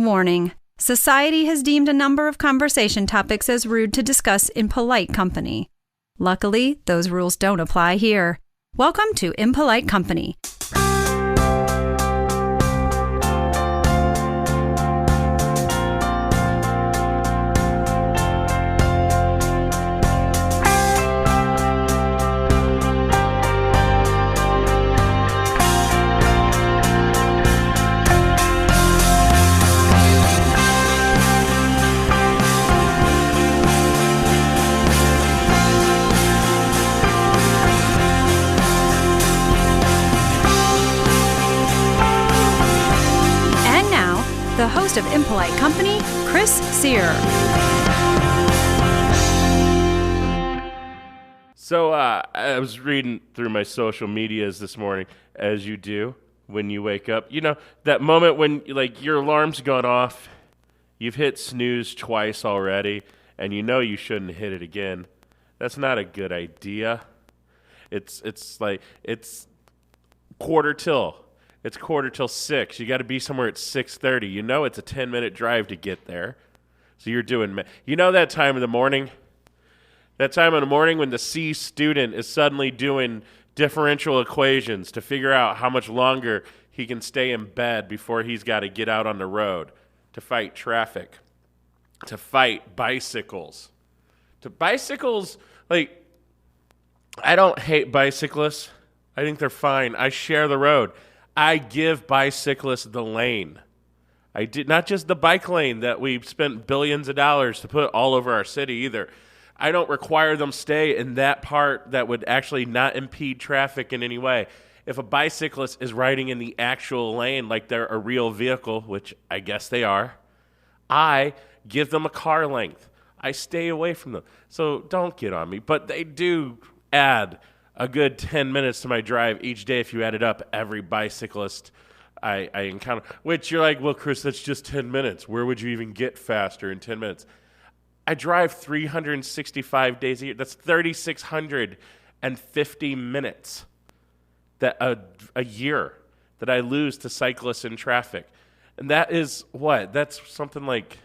Warning. Society has deemed a number of conversation topics as rude to discuss in polite company. Luckily, those rules don't apply here. Welcome to Impolite Company. The host of Impolite Company, Chris Sear. So I was reading through my social medias this morning, as you do when you wake up. You know, that moment when your alarm's gone off, you've hit snooze twice already, and you know you shouldn't hit it again. That's not a good idea. It's quarter till. It's quarter till 6. You got to be somewhere at 6:30. You know it's a 10-minute drive to get there. So you're doing, that time of the morning? That time of the morning when the C student is suddenly doing differential equations to figure out how much longer he can stay in bed before he's got to get out on the road to fight traffic, to fight bicycles. I don't hate bicyclists. I think they're fine. I share the road. I give bicyclists the lane. I did not just the bike lane that we've spent billions of dollars to put all over our city either. I don't require them stay in that part that would actually not impede traffic in any way. If a bicyclist is riding in the actual lane like they're a real vehicle, which I guess they are, I give them a car length. I stay away from them. So don't get on me. But they do add a good 10 minutes to my drive each day if you added up every bicyclist I encounter. Which you're like, well, Chris, that's just 10 minutes. Where would you even get faster in 10 minutes? I drive 365 days a year. That's 3,650 minutes that a year that I lose to cyclists in traffic. And that is what? That's something like,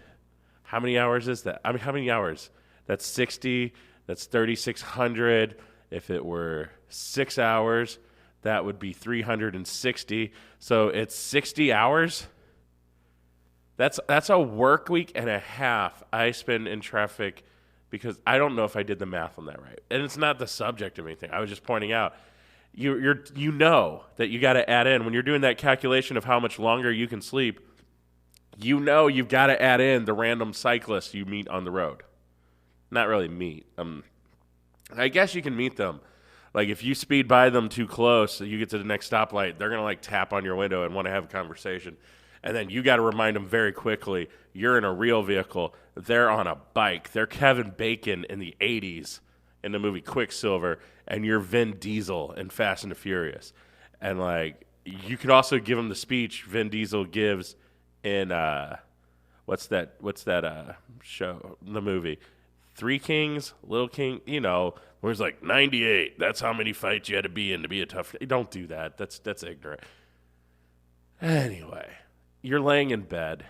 how many hours is that? I mean, how many hours? That's 60. That's 3,600. If it were 6 hours, that would be 360. So it's 60 hours. That's a work week and a half I spend in traffic because I don't know if I did the math on that right. And it's not the subject of anything. I was just pointing out. You know that you got to add in when you're doing that calculation of how much longer you can sleep. You know you've got to add in the random cyclists you meet on the road. Not really meet. I guess you can meet them. Like if you speed by them too close, you get to the next stoplight, they're going to tap on your window and want to have a conversation. And then you got to remind them very quickly, you're in a real vehicle. They're on a bike. They're Kevin Bacon in the 80s in the movie Quicksilver, and you're Vin Diesel in Fast and the Furious. And you could also give them the speech Vin Diesel gives in what's that show, the movie? Three Kings, Little King, where it's 98. That's how many fights you had to be in to be a tough. Don't do that. That's ignorant. Anyway, you're laying in bed.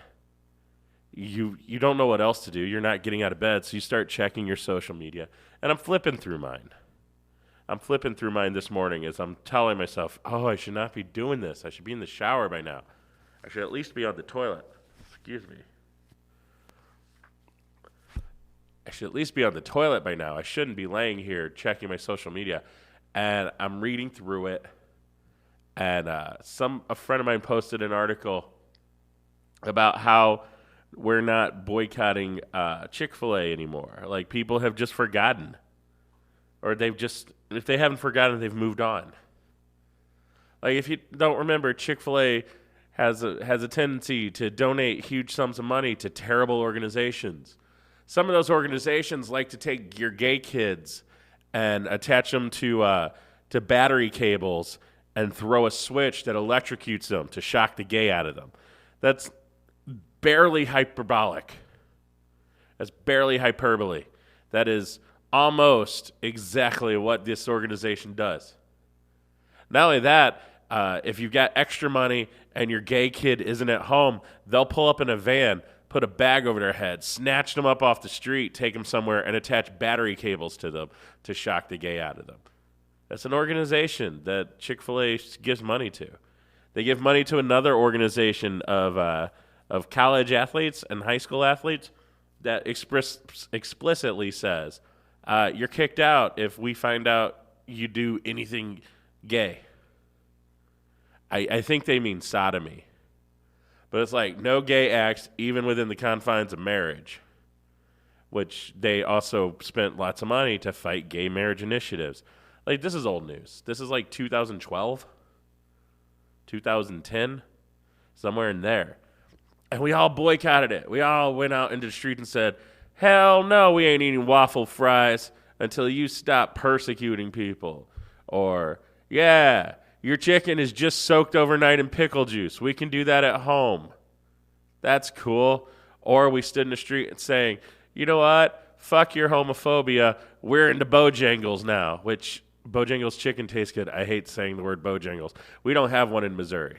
You don't know what else to do. You're not getting out of bed, so you start checking your social media. And I'm flipping through mine. This morning as I'm telling myself, I should not be doing this. I should be in the shower by now. I should at least be on the toilet. Excuse me. I should at least be on the toilet by now. I shouldn't be laying here checking my social media. And I'm reading through it. And a friend of mine posted an article about how we're not boycotting Chic-Fil-A anymore. People have just forgotten. Or if they haven't forgotten, they've moved on. If you don't remember, Chick-fil-A has a tendency to donate huge sums of money to terrible organizations. Some of those organizations like to take your gay kids and attach them to battery cables and throw a switch that electrocutes them to shock the gay out of them. That's barely hyperbolic. That's barely hyperbole. That is almost exactly what this organization does. Not only that, If you've got extra money and your gay kid isn't at home, they'll pull up in a van, put a bag over their head, snatch them up off the street, take them somewhere, and attach battery cables to them to shock the gay out of them. That's an organization that Chick-fil-A gives money to. They give money to another organization of college athletes and high school athletes that explicitly says, you're kicked out if we find out you do anything gay. I think they mean sodomy. But it's like no gay acts even within the confines of marriage, which they also spent lots of money to fight gay marriage initiatives. Like, this is old news. This is like 2012, 2010, somewhere in there. And we all boycotted it. We all went out into the street and said, hell no, we ain't eating waffle fries until you stop persecuting people. Or, yeah, your chicken is just soaked overnight in pickle juice. We can do that at home. That's cool. Or we stood in the street and saying, you know what? Fuck your homophobia. We're into Bojangles now, which Bojangles chicken tastes good. I hate saying the word Bojangles. We don't have one in Missouri.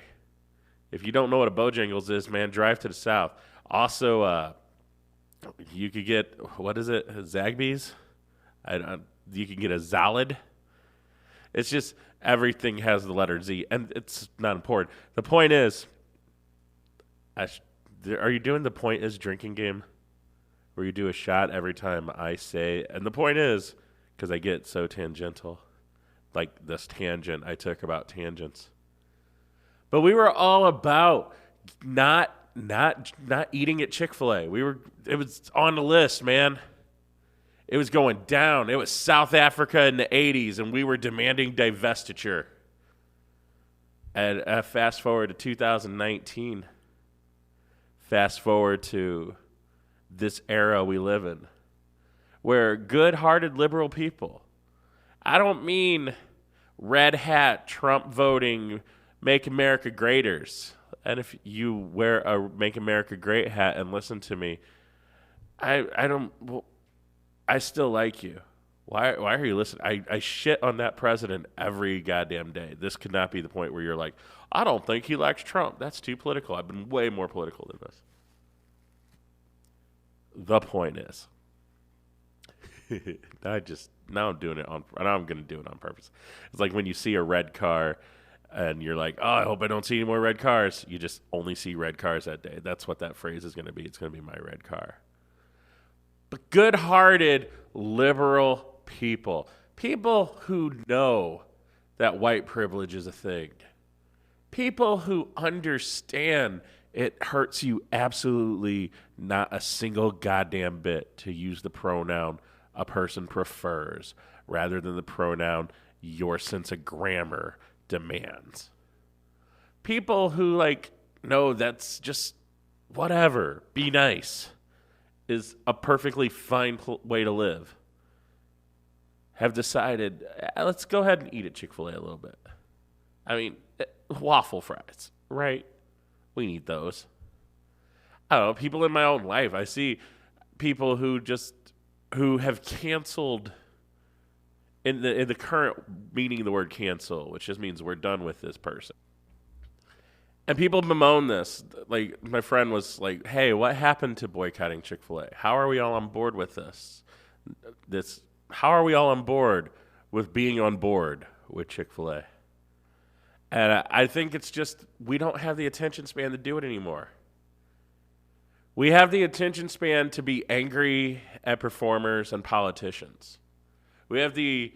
If you don't know what a Bojangles is, man, drive to the south. Also, you could get, what is it, Zagbee's? You can get a Zalad. It's just everything has the letter Z, and it's not important. The point is, are you doing the point is drinking game where you do a shot every time I say, and the point is, because I get so tangential, like this tangent I took about tangents. But we were all about not eating at Chick-fil-A. It was on the list, man. It was going down. It was South Africa in the 80s, and we were demanding divestiture. And fast forward to 2019. Fast forward to this era we live in, where good-hearted liberal people, I don't mean red hat, Trump voting, Make America Greaters. And if you wear a Make America Great hat and listen to me, I still like you. Why are you listening? I shit on that president every goddamn day. This could not be the point where you're like, I don't think he likes Trump. That's too political. I've been way more political than this. The point is, now I'm doing it on, and I'm going to do it on purpose. It's like when you see a red car and you're like, oh, I hope I don't see any more red cars. You just only see red cars that day. That's what that phrase is going to be. It's going to be my red car. But good-hearted, liberal people who know that white privilege is a thing, people who understand it hurts you absolutely not a single goddamn bit to use the pronoun a person prefers rather than the pronoun your sense of grammar demands. People who, no, that's just whatever, be nice, is a perfectly fine way to live, have decided, let's go ahead and eat at Chick-fil-A a little bit. I mean, waffle fries, right? We need those. I don't know, people in my own life, I see people who have canceled, in the current meaning of the word cancel, which just means we're done with this person. And people bemoan this. Like, my friend was like, hey, what happened to boycotting Chick-fil-A? How are we all on board with this? How are we all on board with being on board with Chick-fil-A? And I think it's just we don't have the attention span to do it anymore. We have the attention span to be angry at performers and politicians. We have the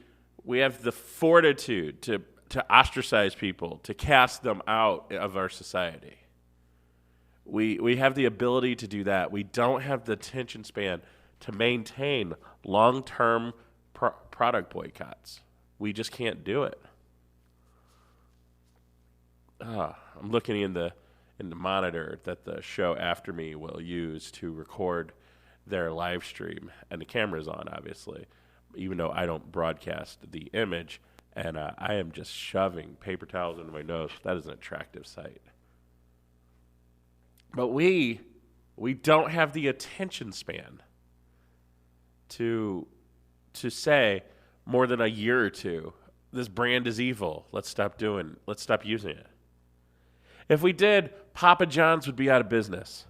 fortitude to ostracize people, to cast them out of our society. We have the ability to do that. We don't have the attention span to maintain long-term product boycotts. We just can't do it. I'm looking in the monitor that the show after me will use to record their live stream, and the camera's on, obviously, even though I don't broadcast the image. And I am just shoving paper towels into my nose. That is an attractive sight. But we don't have the attention span to say more than a year or two this brand is evil. Let's stop using it. If we did, Papa John's would be out of business.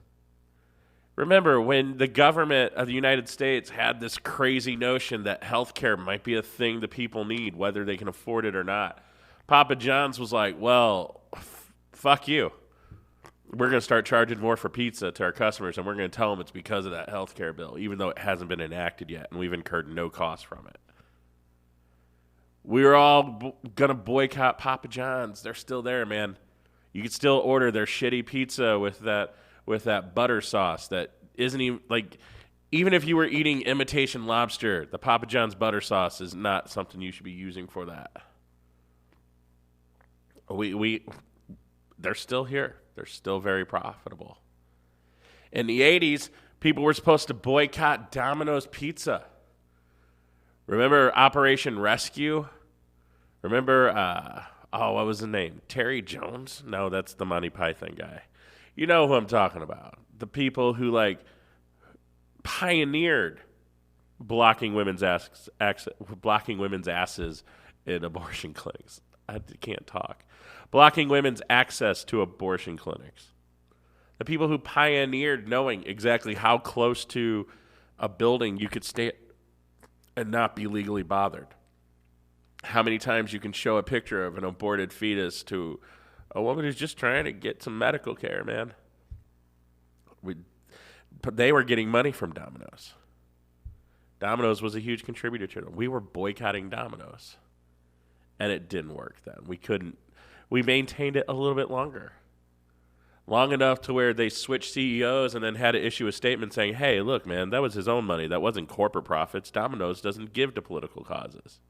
Remember when the government of the United States had this crazy notion that healthcare might be a thing that people need, whether they can afford it or not. Papa John's was like, well, fuck you. We're going to start charging more for pizza to our customers, and we're going to tell them it's because of that healthcare bill, even though it hasn't been enacted yet, and we've incurred no cost from it. We were all going to boycott Papa John's. They're still there, man. You can still order their shitty pizza with that butter sauce that isn't even, like, even if you were eating imitation lobster, the Papa John's butter sauce is not something you should be using for that. They're still here. They're still very profitable. In the 80s, people were supposed to boycott Domino's Pizza. Remember Operation Rescue? Remember, what was the name? Terry Jones? No, that's the Monty Python guy. You know who I'm talking about. The people who, like, pioneered blocking women's asses in abortion clinics. I can't talk. Blocking women's access to abortion clinics. The people who pioneered knowing exactly how close to a building you could stay and not be legally bothered. How many times you can show a picture of an aborted fetus to a woman who's just trying to get some medical care, man. They were getting money from Domino's. Domino's was a huge contributor to them. We were boycotting Domino's. And it didn't work then. We maintained it a little bit longer. Long enough to where they switched CEOs and then had to issue a statement saying, hey, look, man, that was his own money. That wasn't corporate profits. Domino's doesn't give to political causes.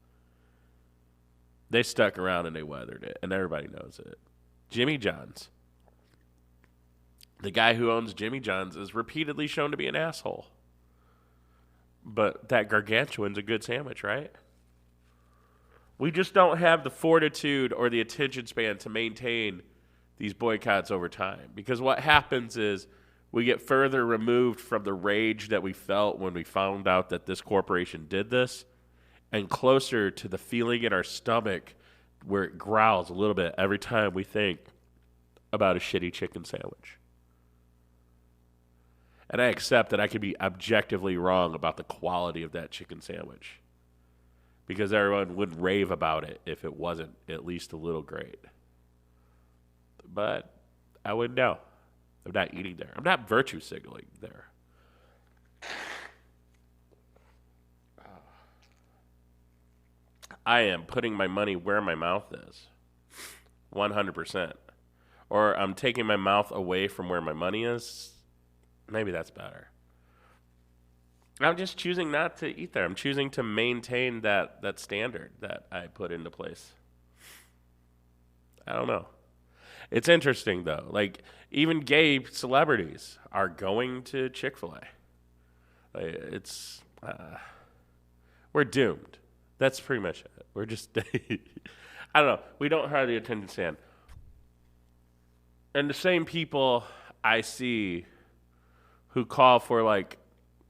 They stuck around and they weathered it, and everybody knows it. Jimmy John's. The guy who owns Jimmy John's is repeatedly shown to be an asshole. But that gargantuan's a good sandwich, right? We just don't have the fortitude or the attention span to maintain these boycotts over time. Because what happens is we get further removed from the rage that we felt when we found out that this corporation did this, and closer to the feeling in our stomach where it growls a little bit every time we think about a shitty chicken sandwich. And I accept that I could be objectively wrong about the quality of that chicken sandwich, because everyone would rave about it if it wasn't at least a little great. But I wouldn't know. I'm not eating there. I'm not virtue signaling there. I am putting my money where my mouth is. 100%. Or I'm taking my mouth away from where my money is. Maybe that's better. I'm just choosing not to eat there. I'm choosing to maintain that standard that I put into place. I don't know. It's interesting, though. Like, even gay celebrities are going to Chick-Fil-A. We're doomed. That's pretty much it. We're just, I don't know. We don't have the attention span. And the same people I see who call for, like,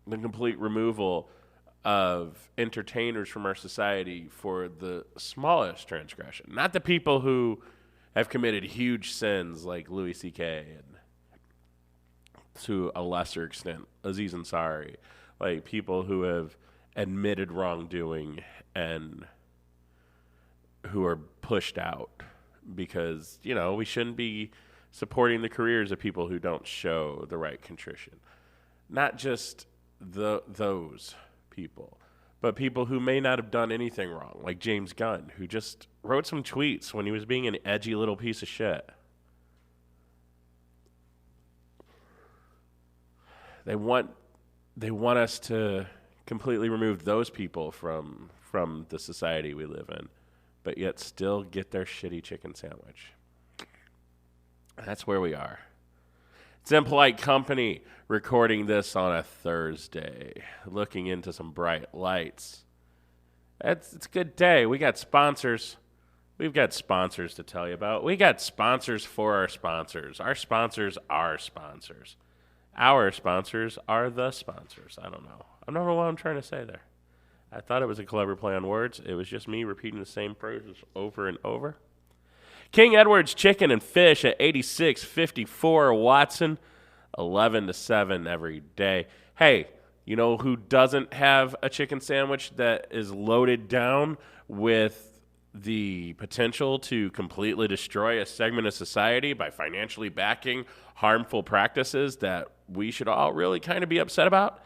the complete removal of entertainers from our society for the smallest transgression. Not the people who have committed huge sins like Louis C.K. and, to a lesser extent, Aziz Ansari. Like, people who have admitted wrongdoing and who are pushed out because, you know, we shouldn't be supporting the careers of people who don't show the right contrition. Not just those people, but people who may not have done anything wrong, like James Gunn, who just wrote some tweets when he was being an edgy little piece of shit. They want us to completely remove those people from the society we live in, but yet still get their shitty chicken sandwich. That's where we are. It's Impolite Company recording this on a Thursday, looking into some bright lights. It's a good day. We got sponsors. We've got sponsors to tell you about. We got sponsors for our sponsors. Our sponsors are sponsors. Our sponsors are the sponsors. I don't know what I'm trying to say there. I thought it was a clever play on words. It was just me repeating the same phrases over and over. King Edward's Chicken and Fish at 86.54. Watson, 11-7 every day. Hey, you know who doesn't have a chicken sandwich that is loaded down with the potential to completely destroy a segment of society by financially backing harmful practices that we should all really kind of be upset about?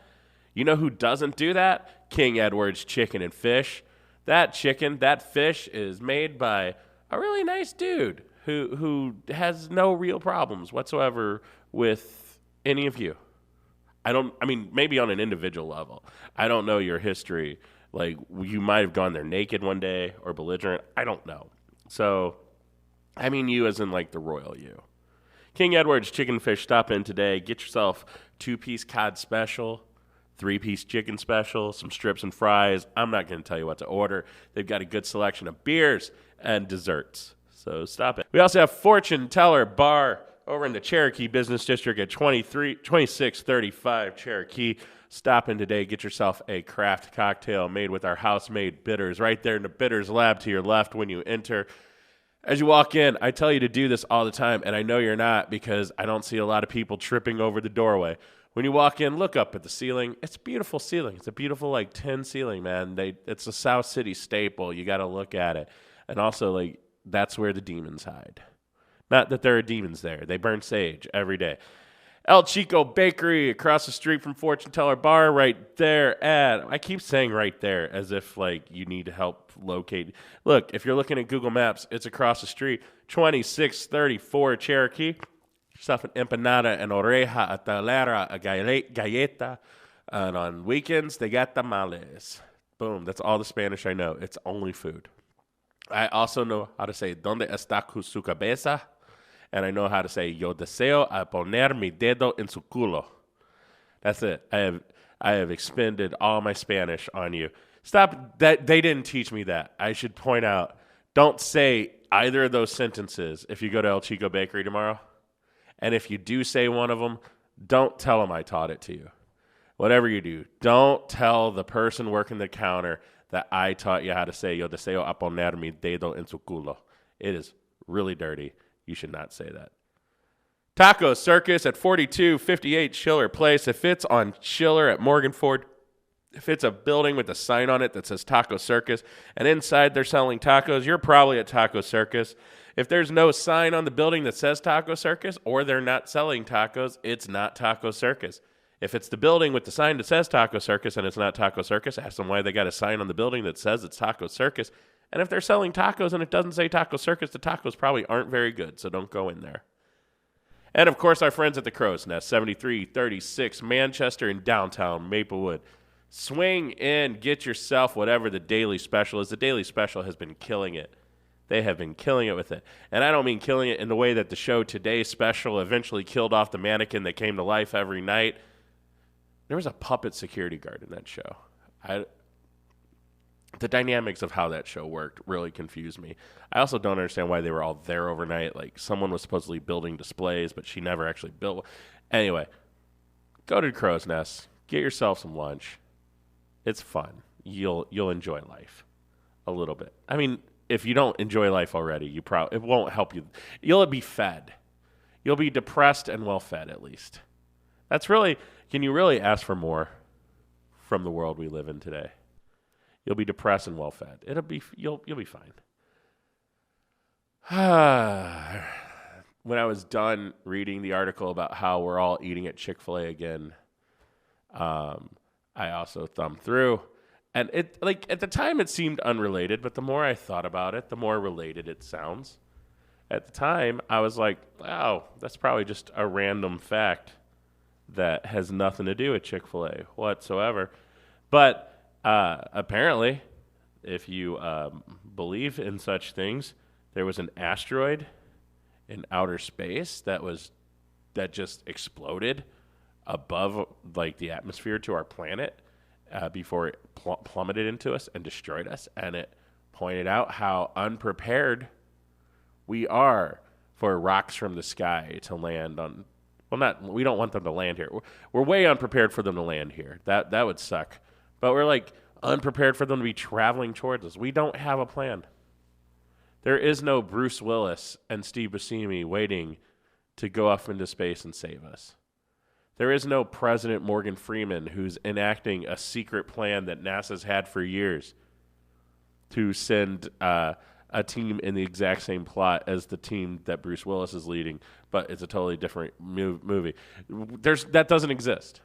You know who doesn't do that? King Edward's Chicken and Fish. That chicken, that fish is made by a really nice dude who has no real problems whatsoever with any of you. I mean, maybe on an individual level. I don't know your history. Like, you might have gone there naked one day or belligerent. I don't know. So, I mean you as in, like, the royal you. King Edward's Chicken Fish, stop in today. Get yourself 2-piece cod special, 3-piece chicken special, some strips and fries. I'm not going to tell you what to order. They've got a good selection of beers and desserts. So, stop it. We also have Fortune Teller Bar over in the Cherokee Business District at 2635 Cherokee. Stop in today. Get yourself a craft cocktail made with our house-made bitters right there in the bitters lab to your left when you enter. As you walk in, I tell you to do this all the time, and I know you're not because I don't see a lot of people tripping over the doorway. When you walk in, look up at the ceiling. It's a beautiful ceiling. It's a beautiful, like, tin ceiling, man. It's a South City staple. You got to look at it. And also, like, that's where the demons hide. Not that there are demons there. They burn sage every day. El Chico Bakery across the street from Fortune Teller Bar right there at, I keep saying right there as if like you need help locate. Look, if you're looking at Google Maps, it's across the street, 2634 Cherokee. Yourself an empanada, an oreja, a talera, a galleta. And on weekends, they got tamales. Boom, that's all the Spanish I know. It's only food. I also know how to say, ¿Dónde está su cabeza? And I know how to say, yo deseo a poner mi dedo en su culo. That's it. I have expended all my Spanish on you. Stop. That they didn't teach me that. I should point out, don't say either of those sentences if you go to El Chico Bakery tomorrow. And if you do say one of them, don't tell them I taught it to you. Whatever you do, don't tell the person working the counter that I taught you how to say, yo deseo a poner mi dedo en su culo. It is really dirty. You should not say that. Taco Circus at 4258 Schiller Place. If it's on Schiller at Morganford, if it's a building with a sign on it that says Taco Circus, and inside they're selling tacos, you're probably at Taco Circus. If there's no sign on the building that says Taco Circus, or they're not selling tacos, it's not Taco Circus. If it's the building with the sign that says Taco Circus and it's not Taco Circus, ask them why they got a sign on the building that says it's Taco Circus. And if they're selling tacos and it doesn't say Taco Circus, the tacos probably aren't very good, so don't go in there. And, of course, our friends at the Crow's Nest, 7336 Manchester in downtown Maplewood. Swing in, get yourself whatever the daily special is. The daily special has been killing it. They have been killing it with it. And I don't mean killing it in the way that the show Today Special eventually killed off the mannequin that came to life every night. There was a puppet security guard in that show. The dynamics of how that show worked really confused me. I also don't understand why they were all there overnight. Like, someone was supposedly building displays, but she never actually built one. Anyway, go to Crow's Nest. Get yourself some lunch. It's fun. You'll enjoy life a little bit. I mean, if you don't enjoy life already, it won't help you. You'll be fed. You'll be depressed and well fed, at least. That's really, can you really ask for more from the world we live in today? You'll be depressed and well fed. You'll be fine. When I was done reading the article about how we're all eating at Chick-Fil-A again, I also thumbed through, and it, like, at the time it seemed unrelated, but the more I thought about it, the more related it sounds. At the time, I was like, wow, that's probably just a random fact that has nothing to do with Chick-fil-A whatsoever. But apparently, if you believe in such things, there was an asteroid in outer space that just exploded above, like, the atmosphere to our planet before it plummeted into us and destroyed us. And it pointed out how unprepared we are for rocks from the sky to land on. Well, we don't want them to land here. We're way unprepared for them to land here. That would suck. But we're like, unprepared for them to be traveling towards us. We don't have a plan. There is no Bruce Willis and Steve Buscemi waiting to go off into space and save us. There is no President Morgan Freeman who's enacting a secret plan that NASA's had for years to send a team in the exact same plot as the team that Bruce Willis is leading, but it's a totally different movie. That doesn't exist.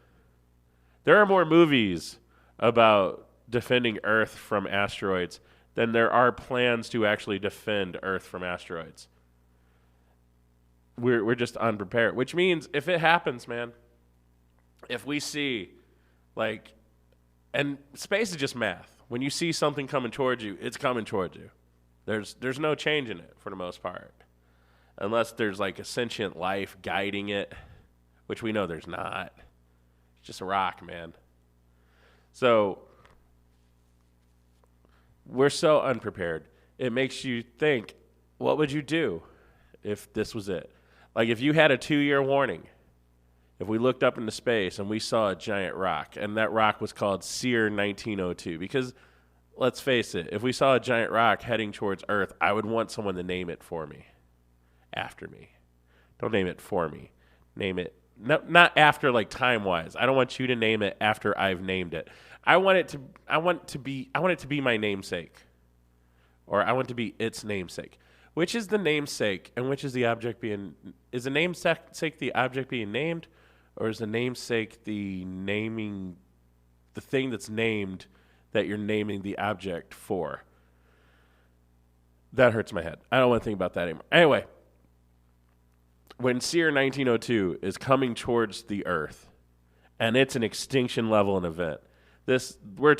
There are more movies about defending Earth from asteroids than there are plans to actually defend Earth from asteroids. We're just unprepared, which means if it happens, man, if we see, like, and space is just math. When you see something coming towards you, it's coming towards you. There's no change in it for the most part. Unless there's like a sentient life guiding it, which we know there's not. It's just a rock, man. So we're so unprepared. It makes you think, what would you do if this was it? Like if you had a 2-year warning, if we looked up into space and we saw a giant rock, and that rock was called SEER 1902, because let's face it, if we saw a giant rock heading towards Earth, I would want someone to name it for me, after me. Don't name it for me. Name it, not after like time-wise. I don't want you to name it after I've named it. I want it to be my namesake, or I want it to be its namesake. Which is the namesake, and which is the object being? Is the namesake the object being named, or is the namesake the thing that's named that you're naming the object for? That hurts my head. I don't want to think about that anymore. Anyway, when SEER 1902 is coming towards the Earth, and it's an extinction level event, we're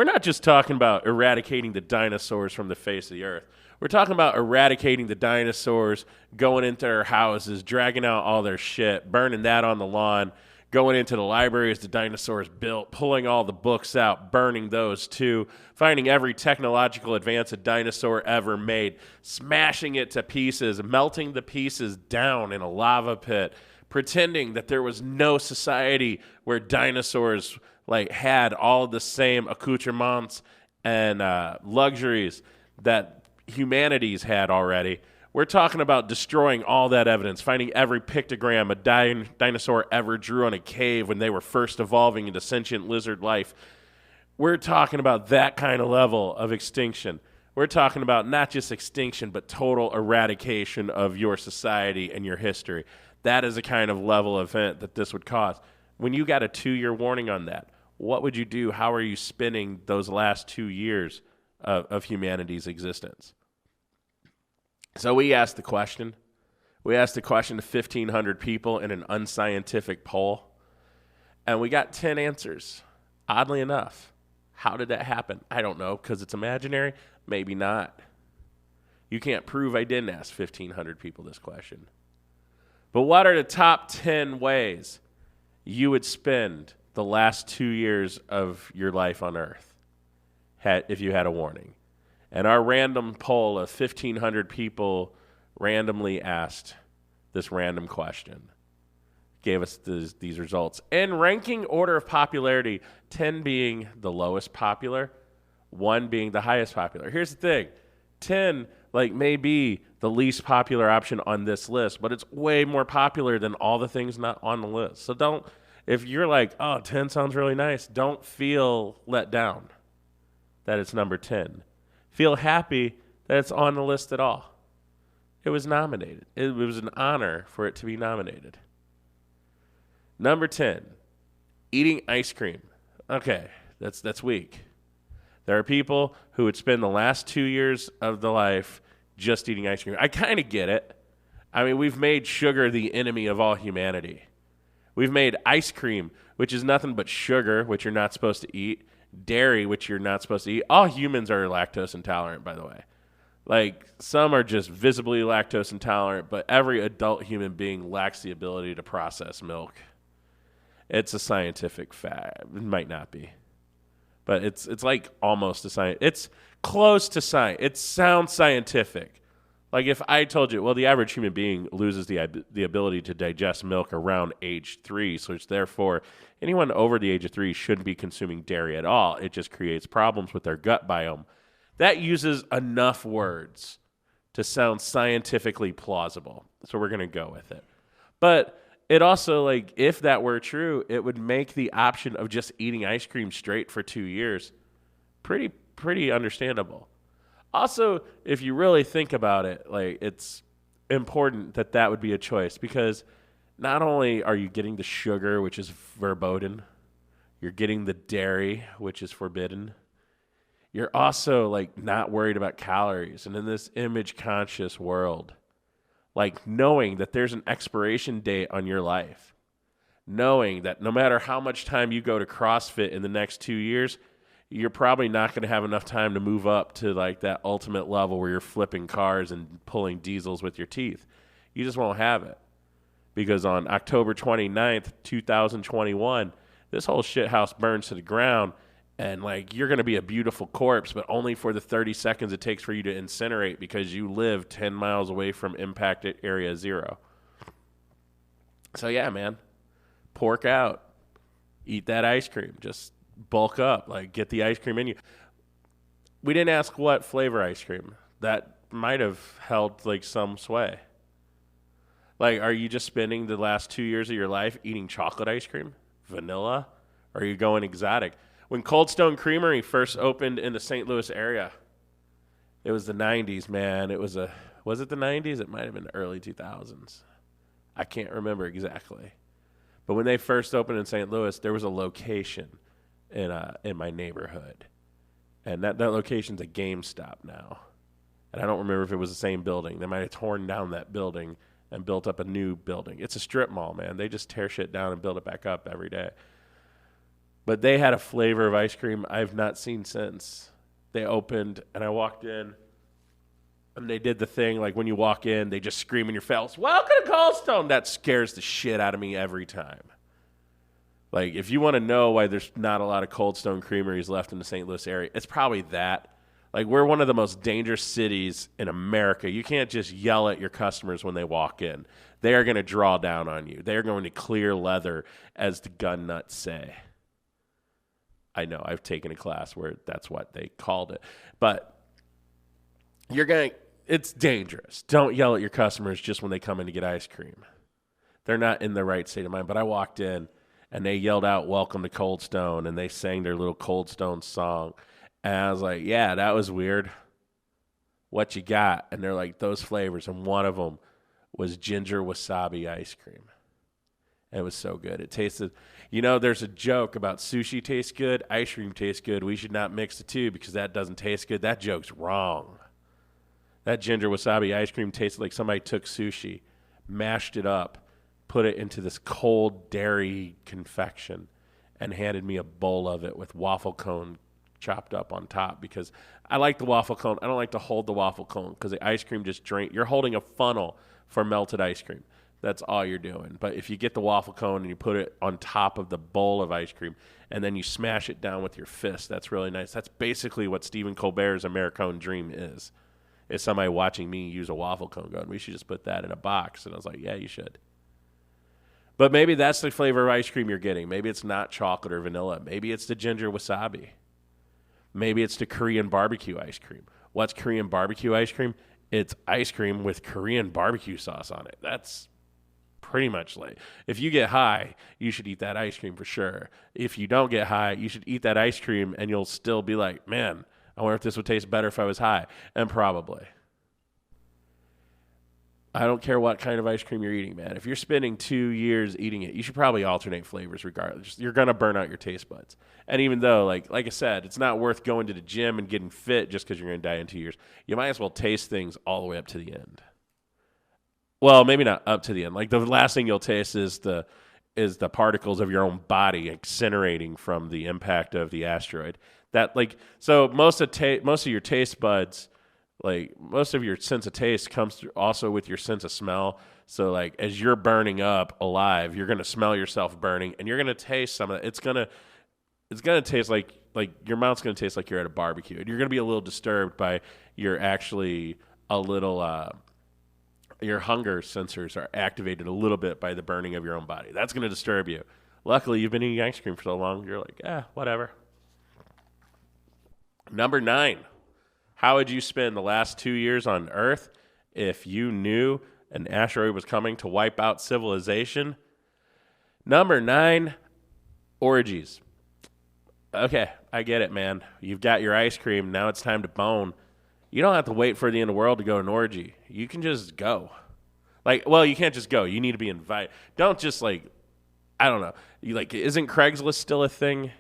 not just talking about eradicating the dinosaurs from the face of the Earth. We're talking about eradicating the dinosaurs, going into their houses, dragging out all their shit, burning that on the lawn, going into the libraries the dinosaurs built, pulling all the books out, burning those too, finding every technological advance a dinosaur ever made, smashing it to pieces, melting the pieces down in a lava pit, pretending that there was no society where dinosaurs had all the same accoutrements and luxuries that humanity's had already. We're talking about destroying all that evidence, finding every pictogram a dinosaur ever drew on a cave when they were first evolving into sentient lizard life. We're talking about that kind of level of extinction. We're talking about not just extinction, but total eradication of your society and your history. That is the kind of level event that this would cause. When you got a 2-year warning on that, what would you do? How are you spending those last 2 years of humanity's existence? So we asked the question. We asked the question to 1,500 people in an unscientific poll, and we got 10 answers, oddly enough. How did that happen? I don't know, because it's imaginary. Maybe not. You can't prove I didn't ask 1,500 people this question. But what are the top 10 ways you would spend the last 2 years of your life on Earth if you had a warning? And our random poll of 1,500 people randomly asked this random question, gave us these results. In ranking order of popularity, 10 being the lowest popular, 1 being the highest popular. Here's the thing. 10 may be the least popular option on this list, but it's way more popular than all the things not on the list. So if you're like, oh, 10 sounds really nice, don't feel let down that it's number 10. Feel happy that it's on the list at all. It was nominated. It was an honor for it to be nominated. Number 10, eating ice cream. Okay, that's weak. There are people who would spend the last 2 years of their life just eating ice cream. I kind of get it. I mean, we've made sugar the enemy of all humanity. We've made ice cream, which is nothing but sugar, which you're not supposed to eat, dairy, which you're not supposed to eat. All humans are lactose intolerant, by the way. Some are just visibly lactose intolerant, but every adult human being lacks the ability to process milk. It's a scientific fact. It might not be. But it's almost a science. It's close to science. It sounds scientific. Like if I told you, well, the average human being loses the ability to digest milk around age 3, so it's therefore anyone over the age of 3 shouldn't be consuming dairy at all. It just creates problems with their gut biome. That uses enough words to sound scientifically plausible. So we're going to go with it. But it also, like, if that were true, it would make the option of just eating ice cream straight for 2 years pretty understandable. Also, if you really think about it, like, it's important that would be a choice because not only are you getting the sugar, which is verboten, you're getting the dairy, which is forbidden. You're also, like, not worried about calories. And in this image-conscious world, like, knowing that there's an expiration date on your life, knowing that no matter how much time you go to CrossFit in the next 2 years, you're probably not going to have enough time to move up to, like, that ultimate level where you're flipping cars and pulling diesels with your teeth. You just won't have it. Because on October 29th, 2021, this whole shithouse burns to the ground, and, like, you're going to be a beautiful corpse, but only for the 30 seconds it takes for you to incinerate because you live 10 miles away from impacted area 0. So, yeah, man, pork out. Eat that ice cream. Just bulk up, like, get the ice cream in you. We didn't ask what flavor ice cream. That might have held, like, some sway. Like, are you just spending the last 2 years of your life eating chocolate ice cream, vanilla, or are you going exotic? When Cold Stone Creamery first opened in the St. Louis area, it was the 90s, man. Was it the 90s? It might have been the early 2000s. I can't remember exactly. But when they first opened in St. Louis, there was a location in my neighborhood. And that location's a GameStop now. And I don't remember if it was the same building. They might have torn down that building and built up a new building. It's a strip mall, man. They just tear shit down and build it back up every day. But they had a flavor of ice cream I've not seen since. They opened, and I walked in, and they did the thing, like when you walk in, they just scream in your face, "Welcome to Cold Stone!" That scares the shit out of me every time. Like, if you want to know why there's not a lot of Cold Stone Creameries left in the St. Louis area, it's probably that. Like, we're one of the most dangerous cities in America. You can't just yell at your customers when they walk in. They are going to draw down on you. They are going to clear leather, as the gun nuts say. I know, I've taken a class where that's what they called it. But it's dangerous. Don't yell at your customers just when they come in to get ice cream. They're not in the right state of mind. But I walked in, and they yelled out, "Welcome to Cold Stone," and they sang their little Cold Stone song. And I was like, yeah, that was weird. What you got? And they're like, those flavors. And one of them was ginger wasabi ice cream. And it was so good. It tasted, there's a joke about sushi tastes good, ice cream tastes good. We should not mix the two because that doesn't taste good. That joke's wrong. That ginger wasabi ice cream tasted like somebody took sushi, mashed it up, put it into this cold dairy confection, and handed me a bowl of it with waffle cone chopped up on top because I like the waffle cone. I don't like to hold the waffle cone because the ice cream just drains. You're holding a funnel for melted ice cream. That's all you're doing. But if you get the waffle cone and you put it on top of the bowl of ice cream and then you smash it down with your fist, that's really nice. That's basically what Stephen Colbert's Americone dream is somebody watching me use a waffle cone going, we should just put that in a box. And I was like, yeah, you should. But maybe that's the flavor of ice cream you're getting. Maybe it's not chocolate or vanilla. Maybe it's the ginger wasabi. Maybe it's the Korean barbecue ice cream. What's Korean barbecue ice cream? It's ice cream with Korean barbecue sauce on it. That's pretty much like, if you get high, you should eat that ice cream for sure. If you don't get high, you should eat that ice cream and you'll still be like, man, I wonder if this would taste better if I was high. And probably. I don't care what kind of ice cream you're eating, man. If you're spending 2 years eating it, you should probably alternate flavors regardless. You're going to burn out your taste buds. And even though, like I said, it's not worth going to the gym and getting fit just because you're going to die in 2 years, you might as well taste things all the way up to the end. Well, maybe not up to the end. Like, the last thing you'll taste is the particles of your own body incinerating from the impact of the asteroid. That, like, so most of your taste buds, like, most of your sense of taste comes through also with your sense of smell. So, like, as you're burning up alive, you're going to smell yourself burning, and you're going to taste some of it. It's going to taste like your mouth's going to taste like you're at a barbecue. And you're going to be a little disturbed by your actually a little, your hunger sensors are activated a little bit by the burning of your own body. That's going to disturb you. Luckily, you've been eating ice cream for so long, you're like, whatever. Number 9, how would you spend the last 2 years on Earth if you knew an asteroid was coming to wipe out civilization? Number 9, orgies. Okay, I get it, man. You've got your ice cream. Now it's time to bone. You don't have to wait for the end of the world to go to an orgy. You can just go. You can't just go. You need to be invited. Don't just I don't know. Isn't Craigslist still a thing?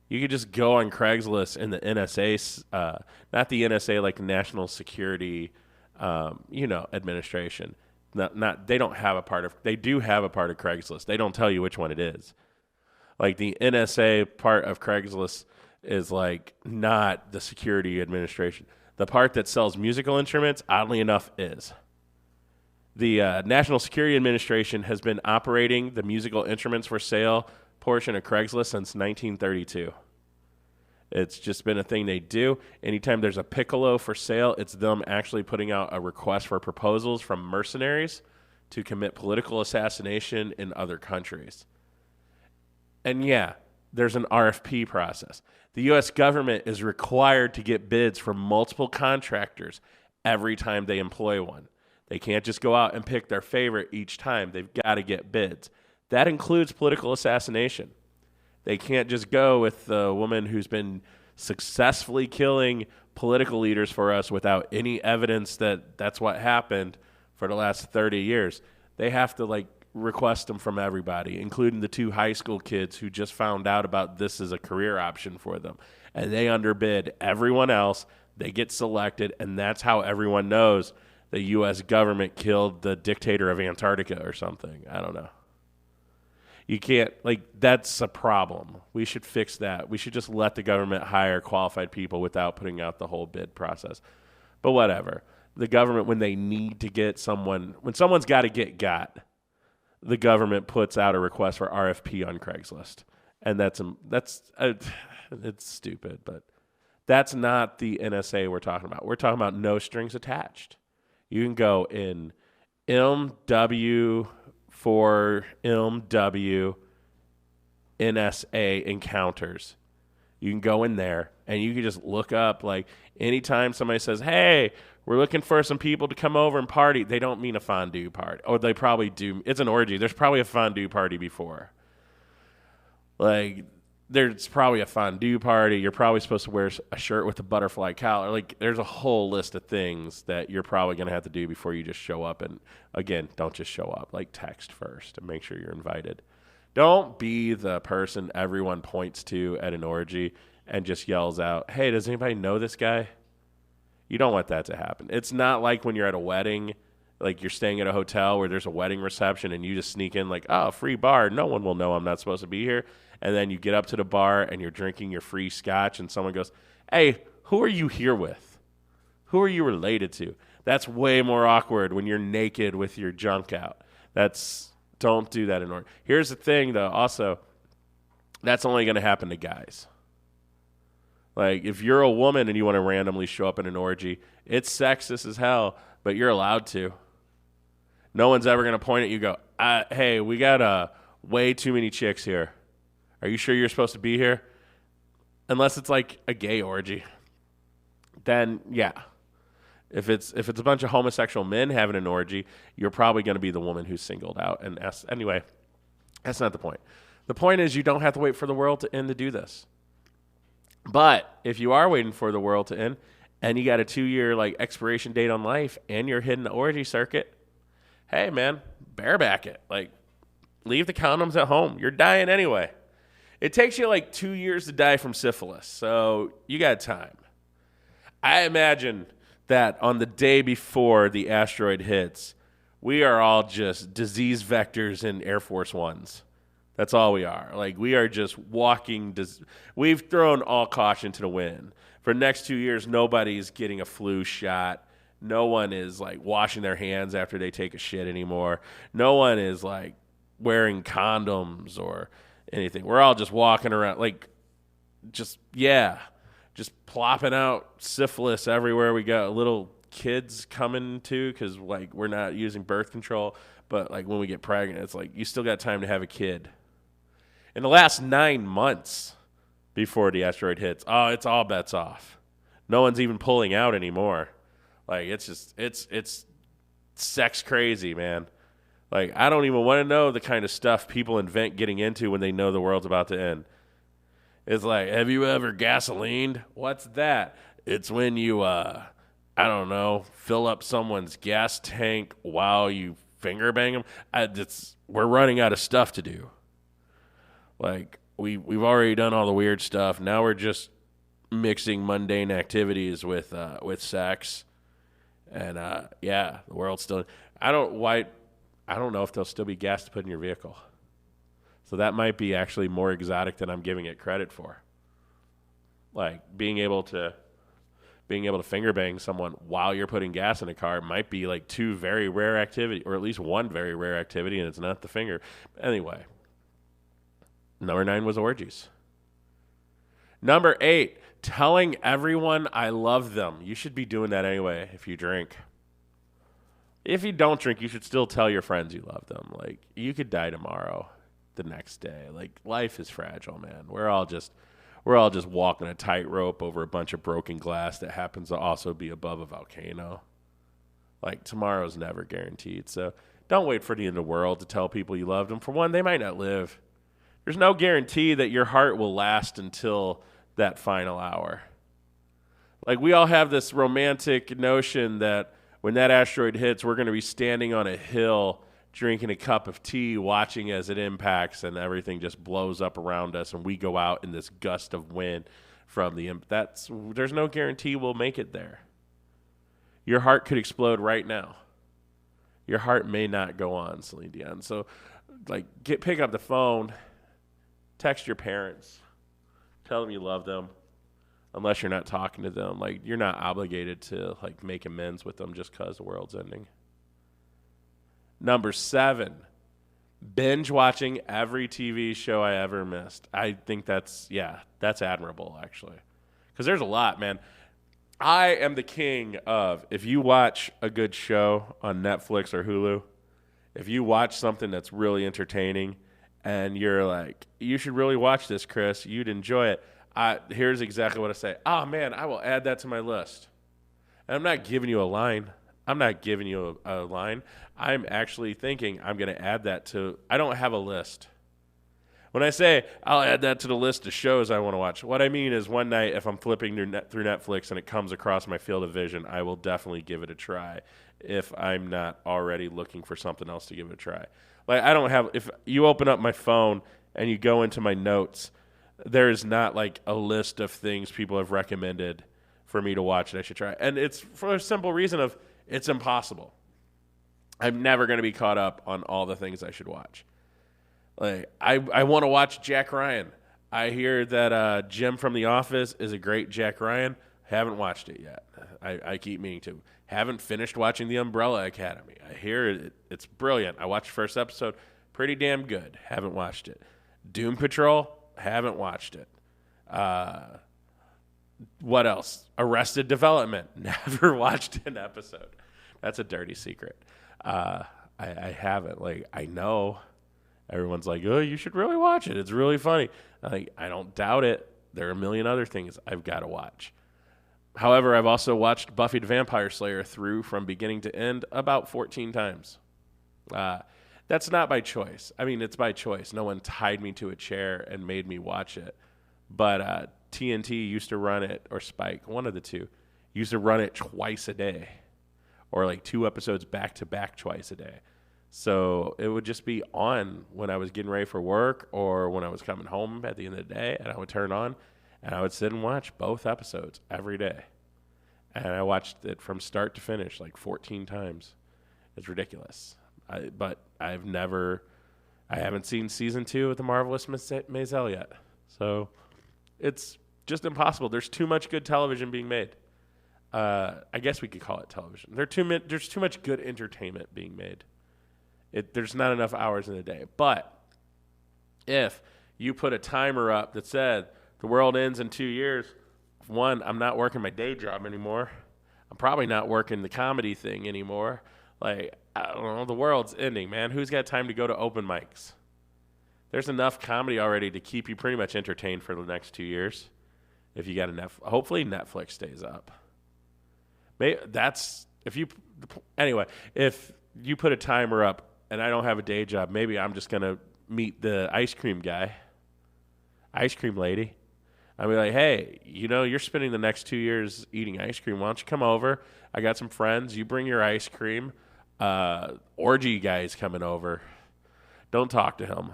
You could just go on Craigslist in the NSA, not the NSA, like National Security, Administration. They don't have a part of. They do have a part of Craigslist. They don't tell you which one it is. Like the NSA part of Craigslist is not the Security Administration. The part that sells musical instruments, oddly enough, is. The National Security Administration has been operating the musical instruments for sale portion of Craigslist since 1932. It's just been a thing they do. Anytime there's a piccolo for sale, it's them actually putting out a request for proposals from mercenaries to commit political assassination in other countries. And yeah, there's an RFP process. The U.S. government is required to get bids from multiple contractors every time they employ one. They can't just go out and pick their favorite each time. They've got to get bids. That includes political assassination. They can't just go with the woman who's been successfully killing political leaders for us without any evidence that that's what happened for the last 30 years. They have to request them from everybody, including the 2 high school kids who just found out about this as a career option for them. And they underbid everyone else. They get selected, and that's how everyone knows the U.S. government killed the dictator of Antarctica or something. I don't know. You can't, that's a problem. We should fix that. We should just let the government hire qualified people without putting out the whole bid process. But whatever. The government, when they need to get someone, when someone's got to get got, the government puts out a request for RFP on Craigslist. And it's stupid, but that's not the NSA we're talking about. We're talking about no strings attached. You can go in MW for MW NSA encounters. You can go in there and you can just look up anytime somebody says, hey, we're looking for some people to come over and party. They don't mean a fondue party. Or they probably do. It's an orgy. There's probably a fondue party before. There's probably a fondue party. You're probably supposed to wear a shirt with a butterfly collar. There's a whole list of things that you're probably going to have to do before you just show up. And again, don't just show up. Text first and make sure you're invited. Don't be the person everyone points to at an orgy and just yells out, hey, does anybody know this guy? You don't want that to happen. It's not like when you're at a wedding, you're staying at a hotel where there's a wedding reception and you just sneak in free bar. No one will know I'm not supposed to be here. And then you get up to the bar and you're drinking your free scotch and someone goes, hey, who are you here with? Who are you related to? That's way more awkward when you're naked with your junk out. Don't do that in order. Here's the thing, though, also, that's only going to happen to guys. If you're a woman and you want to randomly show up in an orgy, it's sexist as hell, but you're allowed to. No one's ever going to point at you and go, hey, we got way too many chicks here. Are you sure you're supposed to be here? Unless it's a gay orgy. Then, yeah. If it's a bunch of homosexual men having an orgy, you're probably going to be the woman who's singled out. And anyway, that's not the point. The point is you don't have to wait for the world to end to do this. But if you are waiting for the world to end and you got a 2-year expiration date on life and you're hitting the orgy circuit, hey, man, bareback it. Leave the condoms at home. You're dying anyway. It takes you 2 years to die from syphilis, so you got time. I imagine that on the day before the asteroid hits, we are all just disease vectors in Air Force Ones. That's all we are. We are just walking. We've thrown all caution to the wind. For the next 2 years, nobody's getting a flu shot. No one is washing their hands after they take a shit anymore. No one is wearing condoms or anything. We're all just walking around just plopping out syphilis everywhere we go. Little kids coming too, because like we're not using birth control, but like when we get pregnant, it's like you still got time to have a kid. In the last 9 months before the asteroid hits, it's all bets off. No one's even pulling out anymore. Like it's sex crazy, man. Like I don't even want to know the kind of stuff people invent getting into when they know the world's about to end. It's like, have you ever gasolined? What's that? It's when you, I don't know, fill up someone's gas tank while you finger bang them. We're running out of stuff to do. Like, we've already done all the weird stuff. Now we're just mixing mundane activities with sex. And, the world's still, I don't know if there'll still be gas to put in your vehicle. So that might be actually more exotic than I'm giving it credit for. Like being able to finger bang someone while you're putting gas in a car might be like two very rare activity, or at least one very rare activity, and it's not the finger. Anyway, number 9 was orgies. Number 8, telling everyone I love them. You should be doing that anyway if you drink. If you don't drink, you should still tell your friends you love them. Like, you could die tomorrow, the next day. Like, life is fragile, man. We're all just walking a tightrope over a bunch of broken glass that happens to also be above a volcano. Like, tomorrow's never guaranteed. So don't wait for the end of the world to tell people you love them. For one, they might not live. There's no guarantee that your heart will last until that final hour. Like, we all have this romantic notion that when that asteroid hits, we're going to be standing on a hill drinking a cup of tea, watching as it impacts, and everything just blows up around us, and we go out in this gust of wind from there's no guarantee we'll make it there. Your heart could explode right now. Your heart may not go on, Celine Dion. So, like, pick up the phone, text your parents, tell them you love them, unless you're not talking to them. Like, you're not obligated to, like, make amends with them just because the world's ending. Number 7, binge watching every TV show I ever missed. I think that's admirable, actually. Because there's a lot, man. I am the king of, if you watch a good show on Netflix or Hulu, if you watch something that's really entertaining and you're like, you should really watch this, Chris, you'd enjoy it. Here's exactly what I say. Oh, man, I will add that to my list. And I'm not giving you a line. I'm actually thinking I'm going to add that to, I don't have a list. When I say I'll add that to the list of shows I want to watch, what I mean is one night if I'm flipping through Netflix and it comes across my field of vision, I will definitely give it a try if I'm not already looking for something else to give it a try. Like, if you open up my phone and you go into my notes, there is not like a list of things people have recommended for me to watch that I should try. And it's for a simple reason of it's impossible. I'm never going to be caught up on all the things I should watch. Like, I want to watch Jack Ryan. I hear that Jim from The Office is a great Jack Ryan. Haven't watched it yet. I keep meaning to. Haven't finished watching The Umbrella Academy. I hear it's brilliant. I watched the first episode. Pretty damn good. Haven't watched it. Doom Patrol. Haven't watched it. What else? Arrested Development. Never watched an episode. That's a dirty secret. I haven't. Like, I know everyone's like, oh, you should really watch it. It's really funny. I don't doubt it. There are a million other things I've got to watch. However, I've also watched Buffy the Vampire Slayer through from beginning to end about 14 times. That's not by choice. I mean, it's by choice. No one tied me to a chair and made me watch it. But TNT used to run it, or Spike, one of the two, used to run it twice a day, or like 2 episodes back to back twice a day. So it would just be on when I was getting ready for work or when I was coming home at the end of the day, and I would turn on and I would sit and watch both episodes every day. And I watched it from start to finish like 14 times. It's ridiculous. But I haven't seen season 2 of The Marvelous Maisel yet. So it's just impossible. There's too much good television being made. I guess we could call it television. There's too much good entertainment being made. There's not enough hours in the day. But if you put a timer up that said the world ends in 2 years, one, I'm not working my day job anymore. I'm probably not working the comedy thing anymore. Like, I don't know, the world's ending, man. Who's got time to go to open mics? There's enough comedy already to keep you pretty much entertained for the next 2 years. If you got hopefully Netflix stays up. Anyway, if you put a timer up and I don't have a day job, maybe I'm just going to meet the ice cream lady. I'll be like, hey, you're spending the next 2 years eating ice cream. Why don't you come over? I got some friends. You bring your ice cream. Orgy guy's coming over. Don't talk to him.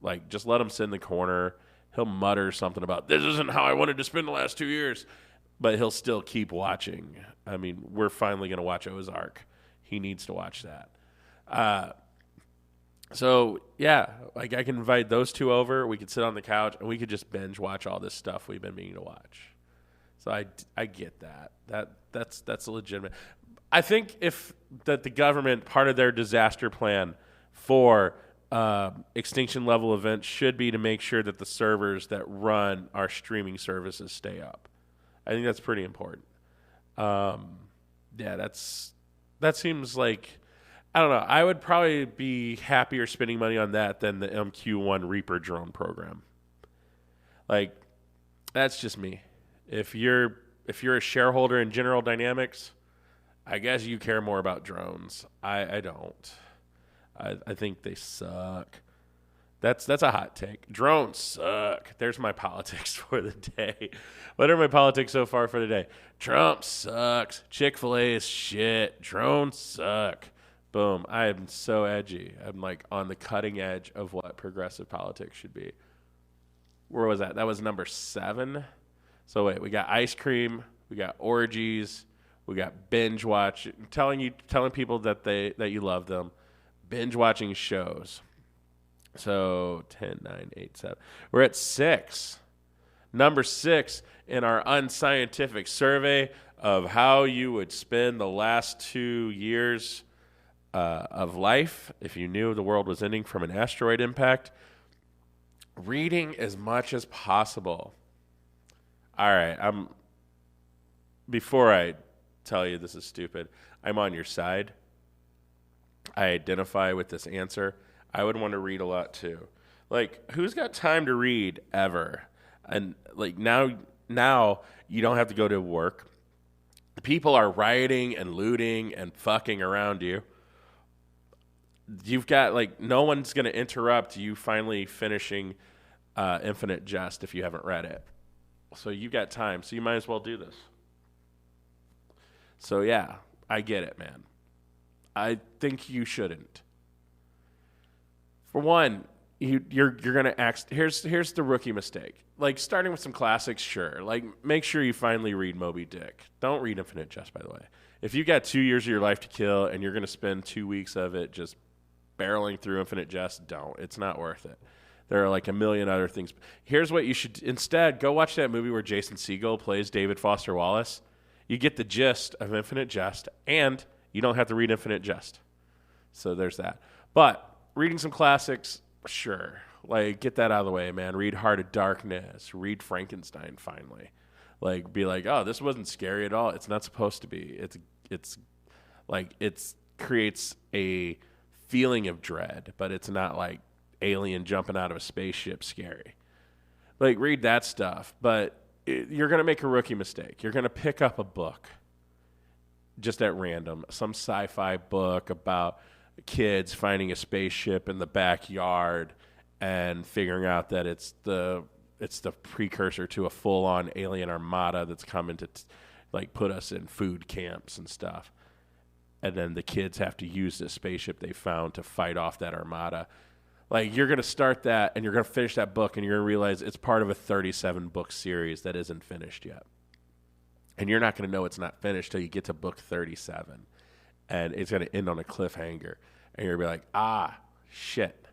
Like, just let him sit in the corner. He'll mutter something about, this isn't how I wanted to spend the last 2 years. But he'll still keep watching. I mean, we're finally going to watch Ozark. He needs to watch that. So, yeah, like I can invite those two over. We could sit on the couch, and we could just binge watch all this stuff we've been meaning to watch. So I get that. That's a legitimate. I think that the government, part of their disaster plan for extinction level events should be to make sure that the servers that run our streaming services stay up. I think that's pretty important. That seems like, I don't know. I would probably be happier spending money on that than the MQ-1 Reaper drone program. Like, that's just me. If you're a shareholder in General Dynamics, I guess you care more about drones. I don't. I think they suck. That's a hot take. Drones suck. There's my politics for the day. What are my politics so far for the day? Trump sucks. Chick-Fil-A is shit. Drones suck. Boom. I am so edgy. I'm like on the cutting edge of what progressive politics should be. Where was that? That was number 7. So wait, we got ice cream, we got orgies, we got binge watch, telling people that you love them, binge watching shows. So 10, 9, 8, 7. We're at 6. Number 6 in our unscientific survey of how you would spend the last 2 years of life if you knew the world was ending from an asteroid impact. Reading as much as possible. All right, before I tell you this is stupid, I'm on your side. I identify with this answer. I would want to read a lot too. Like, who's got time to read ever? And like now you don't have to go to work. People are rioting and looting and fucking around you. You've got, like, no one's going to interrupt you finally finishing Infinite Jest if you haven't read it. So you've got time, so you might as well do this. So, yeah, I get it, man. I think you shouldn't. For one, you're going to act. Here's the rookie mistake. Like, starting with some classics, sure. Like, make sure you finally read Moby Dick. Don't read Infinite Jest, by the way. If you got 2 years of your life to kill and you're going to spend 2 weeks of it just barreling through Infinite Jest, don't. It's not worth it. There are like a million other things. Here's what you should instead go watch that movie where Jason Segel plays David Foster Wallace. You get the gist of Infinite Jest, and you don't have to read Infinite Jest. So there's that. But reading some classics, sure. Like, get that out of the way, man. Read Heart of Darkness. Read Frankenstein finally. Like, be like, oh, this wasn't scary at all. It's not supposed to be. It's like, it creates a feeling of dread, but it's not like alien jumping out of a spaceship scary. Like, read that stuff, but you're going to make a rookie mistake. You're going to pick up a book just at random, some sci-fi book about kids finding a spaceship in the backyard and figuring out that it's the precursor to a full-on alien armada that's coming to like put us in food camps and stuff. And then the kids have to use this spaceship they found to fight off that armada. Like, you're going to start that, and you're going to finish that book, and you're going to realize it's part of a 37-book series that isn't finished yet. And you're not going to know it's not finished till you get to book 37. And it's going to end on a cliffhanger. And you're going to be like, shit.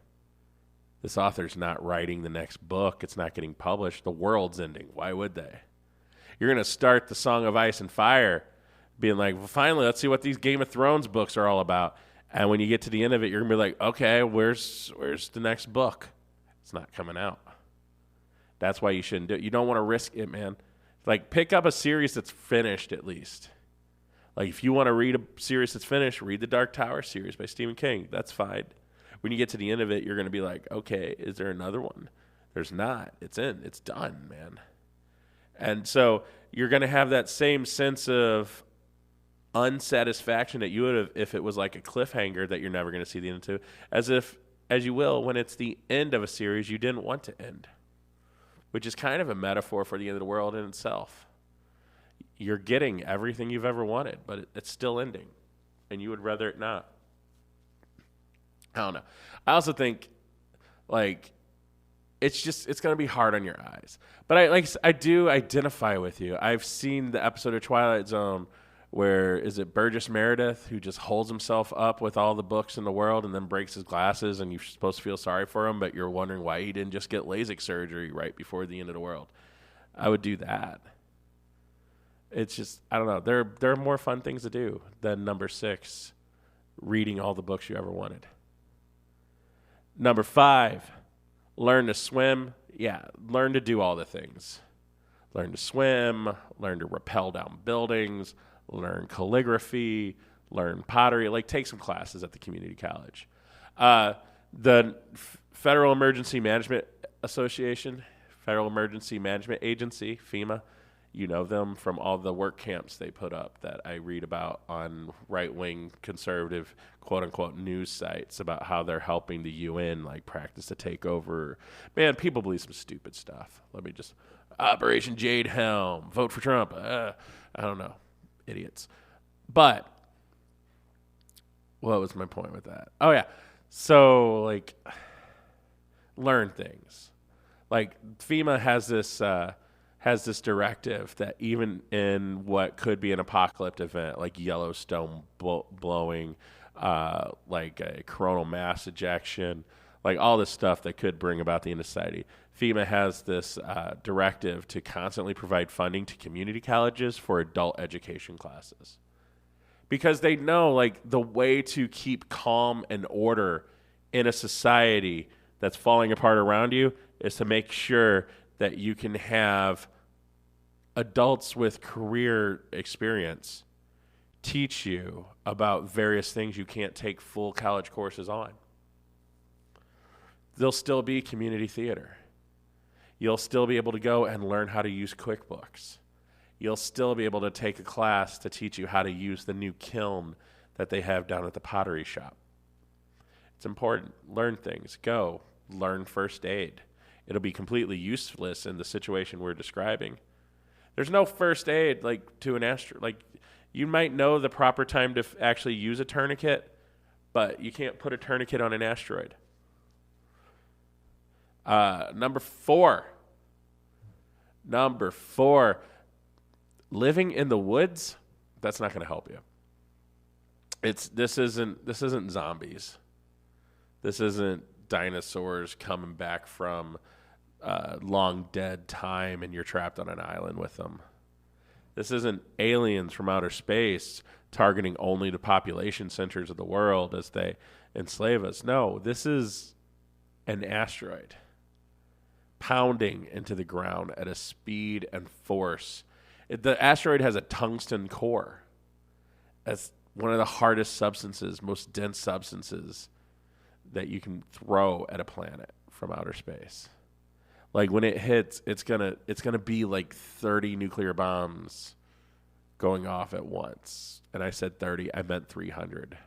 This author's not writing the next book. It's not getting published. The world's ending. Why would they? You're going to start the Song of Ice and Fire being like, well, finally, let's see what these Game of Thrones books are all about. And when you get to the end of it, you're going to be like, okay, where's the next book? It's not coming out. That's why you shouldn't do it. You don't want to risk it, man. Like, pick up a series that's finished at least. Like, if you want to read a series that's finished, read the Dark Tower series by Stephen King. That's fine. When you get to the end of it, you're going to be like, okay, is there another one? There's not. It's done, man. And so you're going to have that same sense of unsatisfaction that you would have if it was like a cliffhanger that you're never going to see the end to, as you will when it's the end of a series you didn't want to end, which is kind of a metaphor for the end of the world in itself. You're getting everything you've ever wanted, but it's still ending, and you would rather it not. I don't know. I also think, like, it's going to be hard on your eyes. But I do identify with you. I've seen the episode of Twilight Zone where, is it Burgess Meredith, who just holds himself up with all the books in the world and then breaks his glasses, and you're supposed to feel sorry for him, but you're wondering why he didn't just get LASIK surgery right before the end of the world. I would do that. It's just, I don't know. There are more fun things to do than number 6, reading all the books you ever wanted. Number 5, learn to swim. Yeah, learn to do all the things. Learn to swim, learn to rappel down buildings, learn calligraphy, learn pottery. Like, take some classes at the community college. The Federal Emergency Management Association, Federal Emergency Management Agency, FEMA, you know them from all the work camps they put up that I read about on right-wing conservative, quote-unquote, news sites about how they're helping the UN, like, practice to take over. Man, people believe some stupid stuff. Let me just, Operation Jade Helm, vote for Trump. I don't know. Idiots. But what was my point with that? Oh, yeah. So, like, learn things. Like, FEMA has this directive that even in what could be an apocalyptic event, like Yellowstone blowing, like a coronal mass ejection, like all this stuff that could bring about the end of society, FEMA has this directive to constantly provide funding to community colleges for adult education classes. Because they know, like, the way to keep calm and order in a society that's falling apart around you is to make sure that you can have adults with career experience teach you about various things you can't take full college courses on. There'll still be community theater. You'll still be able to go and learn how to use QuickBooks. You'll still be able to take a class to teach you how to use the new kiln that they have down at the pottery shop. It's important. Learn things. Go. Learn first aid. It'll be completely useless in the situation we're describing. There's no first aid, like, to an asteroid. Like, you might know the proper time to actually use a tourniquet, but you can't put a tourniquet on an asteroid. Number 4, living in the woods. That's not going to help you. This isn't zombies. This isn't dinosaurs coming back from long dead time and you're trapped on an island with them. This isn't aliens from outer space targeting only the population centers of the world as they enslave us. No, this is an asteroid pounding into the ground at a speed and force. The asteroid has a tungsten core. That's one of the hardest substances, most dense substances that you can throw at a planet from outer space. Like, when it hits, it's gonna be like 30 nuclear bombs going off at once. And I said 30, I meant 300.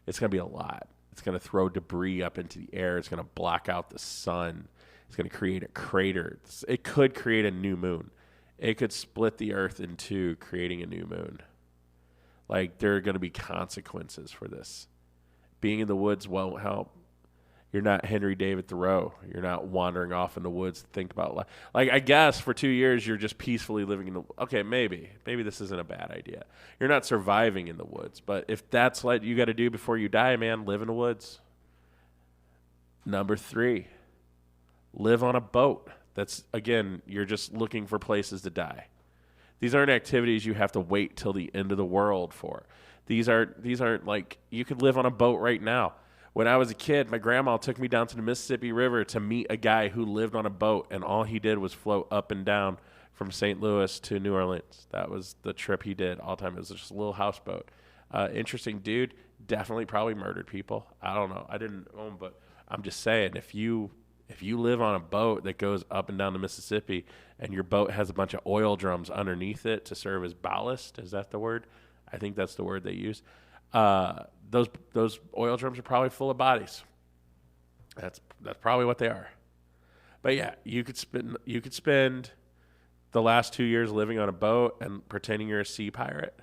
It's gonna be a lot. It's gonna throw debris up into the air. It's gonna block out the sun. It's gonna create a crater. It could create a new moon. It could split the Earth in two, creating a new moon. Like, there are gonna be consequences for this. Being in the woods won't help. You're not Henry David Thoreau. You're not wandering off in the woods to think about life. Like, I guess for 2 years you're just peacefully living in the... Okay, maybe this isn't a bad idea. You're not surviving in the woods, but if that's what you got to do before you die, man, live in the woods. Number 3, live on a boat. That's, again, you're just looking for places to die. These aren't activities you have to wait till the end of the world for. These aren't like, you could live on a boat right now. When I was a kid, my grandma took me down to the Mississippi River to meet a guy who lived on a boat, and all he did was float up and down from St. Louis to New Orleans. That was the trip he did all the time. It was just a little houseboat. Interesting dude. Definitely probably murdered people. I don't know. I didn't own, but I'm just saying, if you live on a boat that goes up and down the Mississippi and your boat has a bunch of oil drums underneath it to serve as ballast, is that the word? I think that's the word they use. Those oil drums are probably full of bodies. That's probably what they are. But yeah, you could spend the last 2 years living on a boat and pretending you're a sea pirate.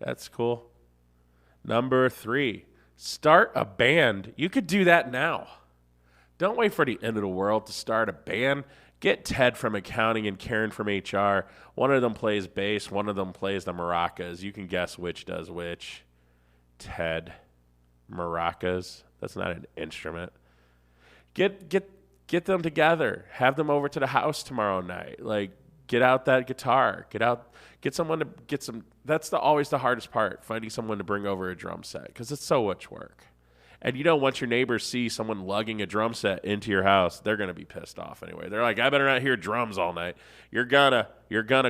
That's cool. Number 3, start a band. You could do that now. Don't wait for the end of the world to start a band. Get Ted from accounting and Karen from HR. One of them plays bass. One of them plays the maracas. You can guess which does which. Ted. Maracas. That's not an instrument. Get them together. Have them over to the house tomorrow night. Like, get out that guitar. Get someone to get some. That's always the hardest part, finding someone to bring over a drum set, because it's so much work. And once your neighbors see someone lugging a drum set into your house, they're going to be pissed off anyway. They're like, I better not hear drums all night. You're gonna,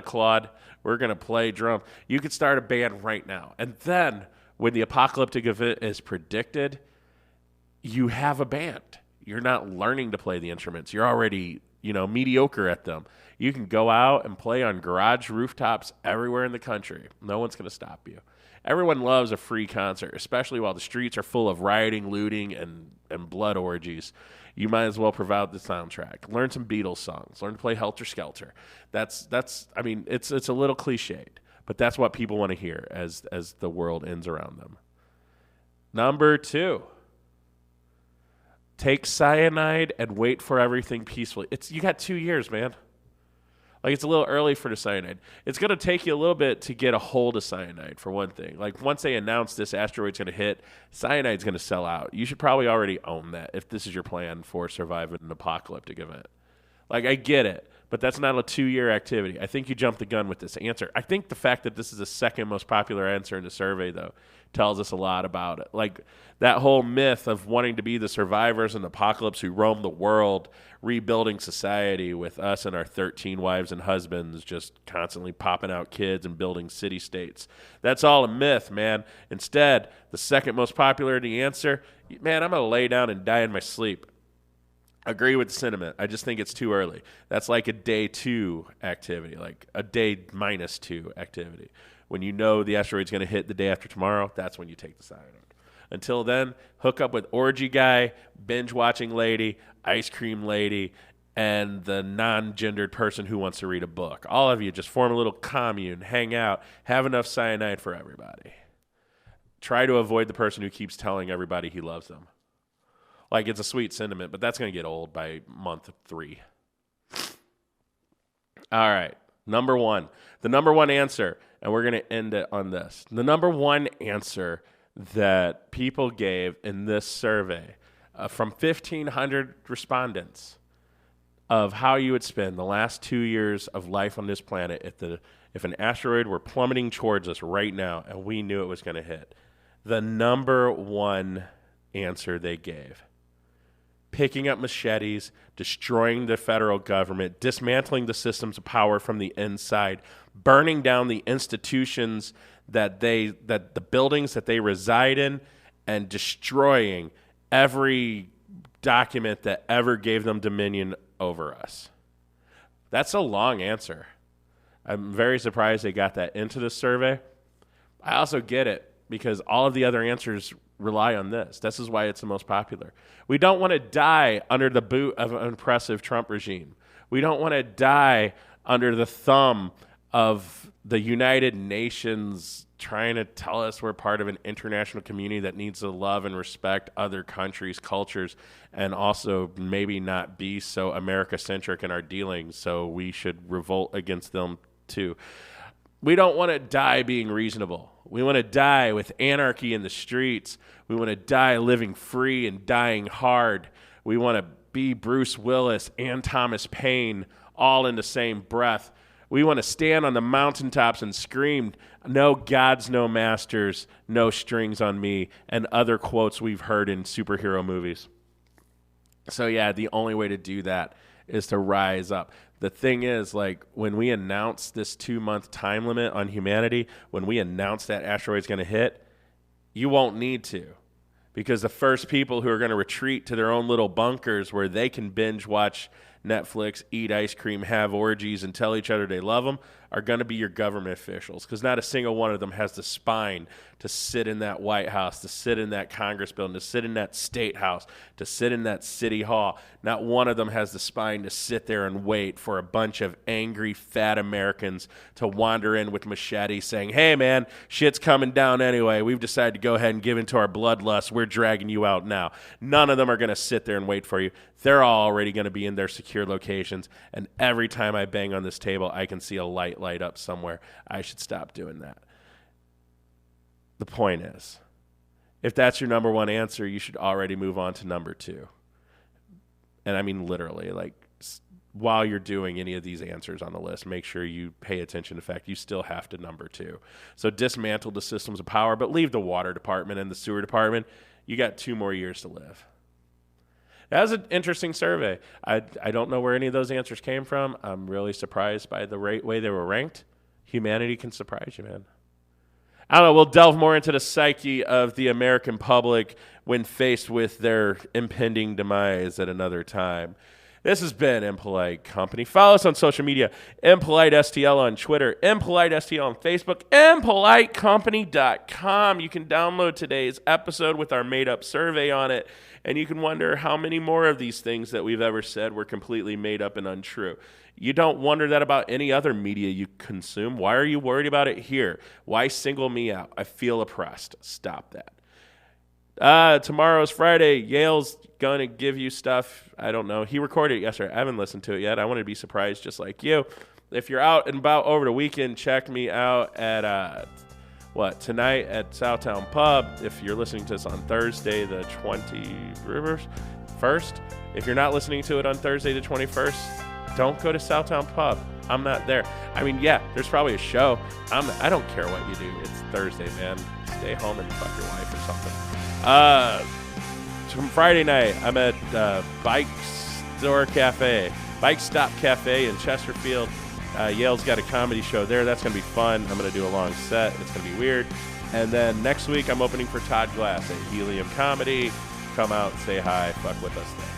Claude. We're going to play drums. You could start a band right now. And then when the apocalyptic event is predicted, you have a band. You're not learning to play the instruments. You're already, mediocre at them. You can go out and play on garage rooftops everywhere in the country. No one's going to stop you. Everyone loves a free concert, especially while the streets are full of rioting, looting, and blood orgies. You might as well provide the soundtrack. Learn some Beatles songs. Learn to play Helter Skelter. It's a little cliched, but that's what people want to hear as the world ends around them. Number 2, take cyanide and wait for everything peacefully. You got 2 years, man. Like, it's a little early for the cyanide. It's going to take you a little bit to get a hold of cyanide, for one thing. Like, once they announce this asteroid's going to hit, cyanide's going to sell out. You should probably already own that if this is your plan for surviving an apocalyptic event. Like, I get it, but that's not a 2-year activity. I think you jumped the gun with this answer. I think the fact that this is the second most popular answer in the survey, though, tells us a lot about it. Like, that whole myth of wanting to be the survivors in the apocalypse who roam the world, rebuilding society with us and our 13 wives and husbands just constantly popping out kids and building city-states. That's all a myth, man. Instead, the second most popular answer, man, I'm going to lay down and die in my sleep. Agree with the sentiment. I just think it's too early. That's like a day 2 activity, like a day -2 activity. When you know the asteroid's going to hit the day after tomorrow, that's when you take the cyanide. Until then, hook up with orgy guy, binge-watching lady, ice cream lady, and the non-gendered person who wants to read a book. All of you just form a little commune, hang out, have enough cyanide for everybody. Try to avoid the person who keeps telling everybody he loves them. Like, it's a sweet sentiment, but that's going to get old by month 3. All right, number 1. The number 1 answer, and we're going to end it on this. The number 1 answer that people gave in this survey from 1,500 respondents of how you would spend the last 2 years of life on this planet if an asteroid were plummeting towards us right now and we knew it was going to hit. The number 1 answer they gave: picking up machetes, destroying the federal government, dismantling the systems of power from the inside, burning down the institutions that the buildings that they reside in, and destroying every document that ever gave them dominion over us. That's a long answer. I'm very surprised they got that into the survey. I also get it, because all of the other answers rely on this. This is why it's the most popular. We don't want to die under the boot of an oppressive Trump regime. We don't want to die under the thumb of the United Nations trying to tell us we're part of an international community that needs to love and respect other countries' cultures, and also maybe not be so America-centric in our dealings, so we should revolt against them too. We don't want to die being reasonable. We want to die with anarchy in the streets. We want to die living free and dying hard. We want to be Bruce Willis and Thomas Paine all in the same breath. We want to stand on the mountaintops and scream, "No gods, no masters, no strings on me," and other quotes we've heard in superhero movies. So yeah, the only way to do that is to rise up. The thing is, like, when we announce this 2-month time limit on humanity, when we announce that asteroid's going to hit, you won't need to. Because the first people who are going to retreat to their own little bunkers where they can binge watch Netflix, eat ice cream, have orgies, and tell each other they love them are going to be your government officials, because not a single one of them has the spine to sit in that White House, to sit in that Congress building, to sit in that State House, to sit in that City Hall. Not one of them has the spine to sit there and wait for a bunch of angry, fat Americans to wander in with machetes saying, hey, man, shit's coming down anyway. We've decided to go ahead and give into our bloodlust. We're dragging you out now. None of them are going to sit there and wait for you. They're all already going to be in their secure locations, and every time I bang on this table, I can see a light up somewhere. I should stop doing that. The point is, if that's your number one answer, you should already move on to number two. And I mean literally, like, while you're doing any of these answers on the list, make sure you pay attention to the fact you still have to number two. So dismantle the systems of power, but leave the water department and the sewer department. You got 2 more years to live. That was an interesting survey. I don't know where any of those answers came from. I'm really surprised by the way they were ranked. Humanity can surprise you, man. I don't know. We'll delve more into the psyche of the American public when faced with their impending demise at another time. This has been Impolite Company. Follow us on social media. Impolite STL on Twitter. Impolite STL on Facebook. ImpoliteCompany.com. You can download today's episode with our made-up survey on it, and you can wonder how many more of these things that we've ever said were completely made up and untrue. You don't wonder that about any other media you consume. Why are you worried about it here? Why single me out? I feel oppressed. Stop that. Tomorrow's Friday. Yale's going to give you stuff. I don't know. He recorded it yesterday. I haven't listened to it yet. I wanted to be surprised just like you. If you're out and about over the weekend, check me out at, tonight at Southtown Pub. If you're listening to this on Thursday, the 21st. If you're not listening to it on Thursday, the 21st, don't go to Southtown Pub. I'm not there. I mean, yeah, there's probably a show. I don't care what you do. It's Thursday, man. Stay home and fuck your wife or something. From Friday night, I'm at Bike Stop Cafe in Chesterfield. Yale's got a comedy show there. That's going to be fun. I'm going to do a long set. It's going to be weird. And then next week, I'm opening for Todd Glass at Helium Comedy. Come out, say hi, fuck with us there.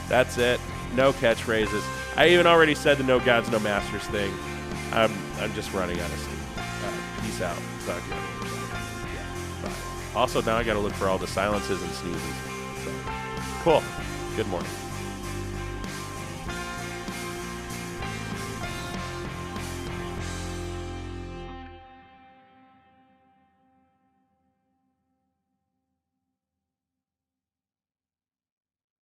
That's it. No catchphrases. I even already said the no gods, no masters thing. I'm just running out of steam. Peace out. Talk to you on the other side. Yeah, bye. Also, now I got to look for all the silences and sneezes. So, cool. Good morning.